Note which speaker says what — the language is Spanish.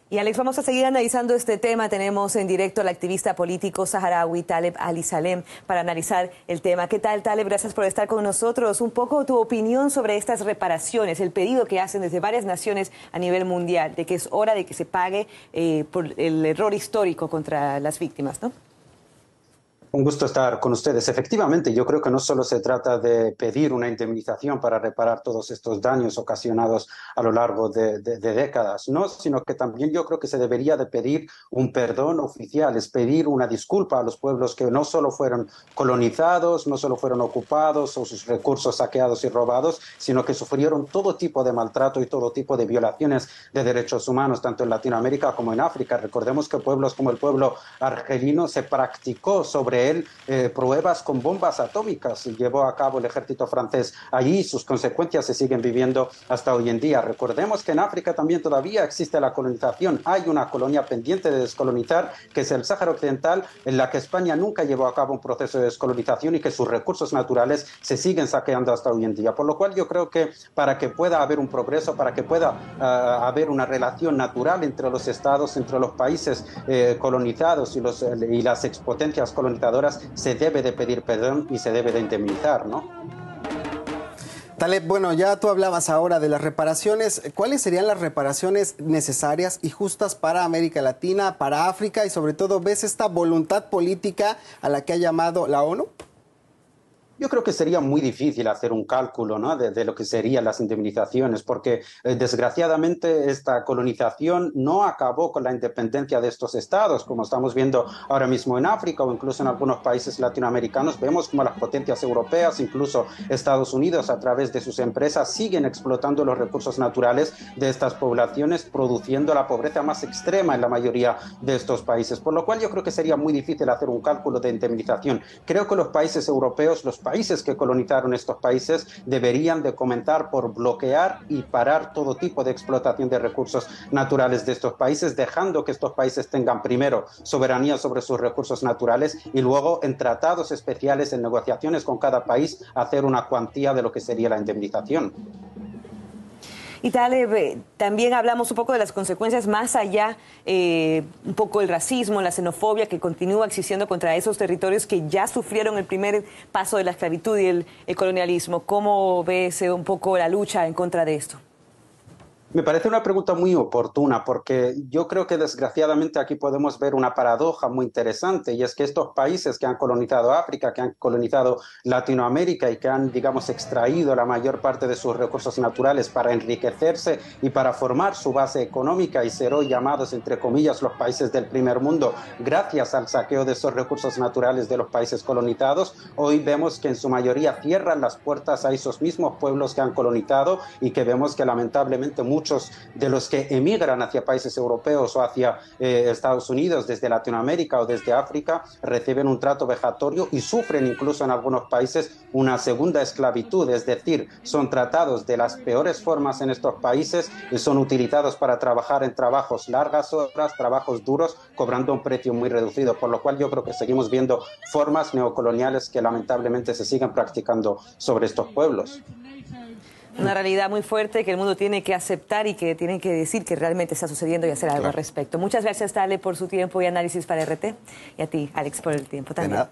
Speaker 1: Y Alex, vamos a seguir analizando este tema. Tenemos en directo al activista político saharaui Taleb Ali Salem para analizar el tema. ¿Qué tal, Taleb? Gracias por estar con nosotros. Un poco tu opinión sobre estas reparaciones, el pedido que hacen desde varias naciones a nivel mundial, de que es hora de que se pague por el error histórico contra las víctimas, ¿no?
Speaker 2: Un gusto estar con ustedes. Efectivamente, yo creo que no solo se trata de pedir una indemnización para reparar todos estos daños ocasionados a lo largo de décadas, ¿no? Sino que también yo creo que se debería de pedir un perdón oficial, es pedir una disculpa a los pueblos que no solo fueron colonizados, no solo fueron ocupados o sus recursos saqueados y robados, sino que sufrieron todo tipo de maltrato y todo tipo de violaciones de derechos humanos, tanto en Latinoamérica como en África. Recordemos que pueblos como el pueblo argelino se practicó sobre él pruebas con bombas atómicas y llevó a cabo el ejército francés allí. Sus consecuencias se siguen viviendo hasta hoy en día. Recordemos que en África también todavía existe la colonización. Hay una colonia pendiente de descolonizar, que es el Sáhara Occidental, en la que España nunca llevó a cabo un proceso de descolonización y que sus recursos naturales se siguen saqueando hasta hoy en día. Por lo cual yo creo que para que pueda haber un progreso, para que pueda haber una relación natural entre los estados, entre los países colonizados y las expotencias colonizadoras, se debe de pedir perdón y se debe de indemnizar, ¿no?
Speaker 3: Taleb, bueno, ya tú hablabas ahora de las reparaciones. ¿Cuáles serían las reparaciones necesarias y justas para América Latina, para África y sobre todo ves esta voluntad política a la que ha llamado la ONU?
Speaker 2: Yo creo que sería muy difícil hacer un cálculo, ¿no?, de lo que serían las indemnizaciones, porque desgraciadamente esta colonización no acabó con la independencia de estos estados, como estamos viendo ahora mismo en África o incluso en algunos países latinoamericanos. Vemos como las potencias europeas, incluso Estados Unidos, a través de sus empresas, siguen explotando los recursos naturales de estas poblaciones, produciendo la pobreza más extrema en la mayoría de estos países. Por lo cual yo creo que sería muy difícil hacer un cálculo de indemnización. Creo que los países europeos, los países que colonizaron estos países, deberían de comenzar por bloquear y parar todo tipo de explotación de recursos naturales de estos países, dejando que estos países tengan primero soberanía sobre sus recursos naturales y luego en tratados especiales, en negociaciones con cada país, hacer una cuantía de lo que sería la indemnización.
Speaker 1: Y Taleb, también hablamos un poco de las consecuencias más allá, un poco el racismo, la xenofobia que continúa existiendo contra esos territorios que ya sufrieron el primer paso de la esclavitud y el colonialismo. ¿Cómo ves un poco la lucha en contra de esto?
Speaker 2: Me parece una pregunta muy oportuna porque yo creo que desgraciadamente aquí podemos ver una paradoja muy interesante, y es que estos países que han colonizado África, que han colonizado Latinoamérica y que han, digamos, extraído la mayor parte de sus recursos naturales para enriquecerse y para formar su base económica y ser hoy llamados, entre comillas, los países del primer mundo, gracias al saqueo de esos recursos naturales de los países colonizados, hoy vemos que en su mayoría cierran las puertas a esos mismos pueblos que han colonizado y que vemos que lamentablemente muchos de los que emigran hacia países europeos o hacia Estados Unidos desde Latinoamérica o desde África reciben un trato vejatorio y sufren incluso en algunos países una segunda esclavitud, es decir, son tratados de las peores formas en estos países y son utilizados para trabajar en trabajos largas horas, trabajos duros, cobrando un precio muy reducido, por lo cual yo creo que seguimos viendo formas neocoloniales que lamentablemente se siguen practicando sobre estos pueblos.
Speaker 1: Una realidad muy fuerte que el mundo tiene que aceptar y que tienen que decir que realmente está sucediendo y hacer algo al respecto. Muchas gracias, Taleb, por su tiempo y análisis para RT. Y a ti, Alex, por el tiempo también.